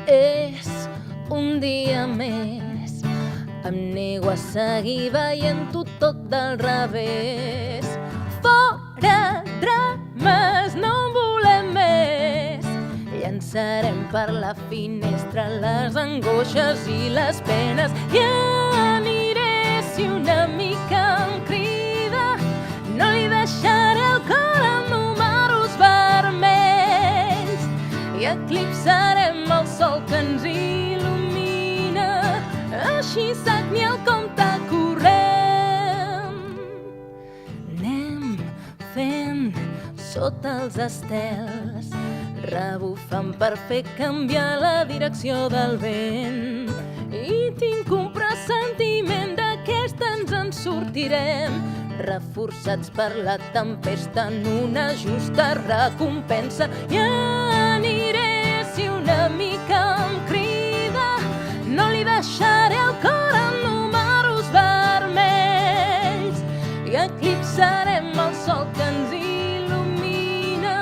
És un dia més, em nego a seguir veient-ho tot del revés. Fora drames, no en volem més. Llançarem per la finestra les angoixes i les penes i aniré si una mica em crida. No li deixaré el cor amb números vermells i eclipsarem el sol que ens il·lumina. Així sagni el compte corrent. Anem fent sota els estels, rebufant per fer canviar la direcció del vent. I tinc un pressentiment d'aquesta ens en sortirem, reforçats per la tempesta en una justa recompensa. I aniré si una mica em crida. No li deixaré el cor amb números vermells i eclipsarem el sol que ens il·lumina.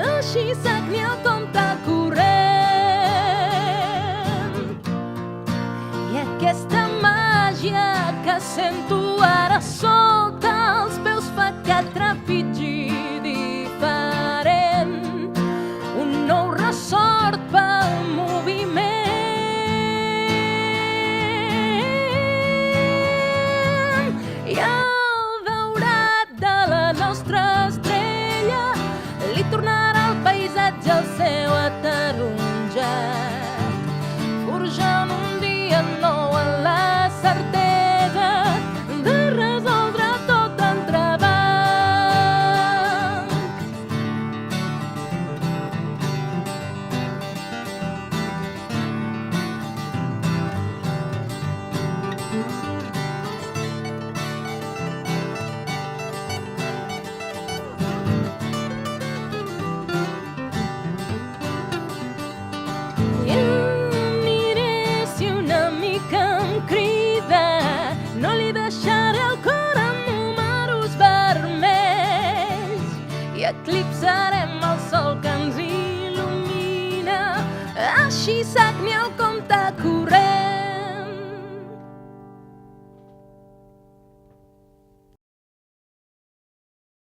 Així sagni el compte corrent. I aquesta màgia que sento ara sota els peus fa que trepitgi diferent. Un nou ressort pel moviment. I el daurat de la nostra estrella li tornarà al paisatge el seu ataronjat, forjant un dia nou en la certesa de resoldre tot entrebanc. I aniré si una mica em crida. No li deixaré el cor amb números vermells i eclipsarem el sol que ens il·lumina. Així sagni el compte corrent.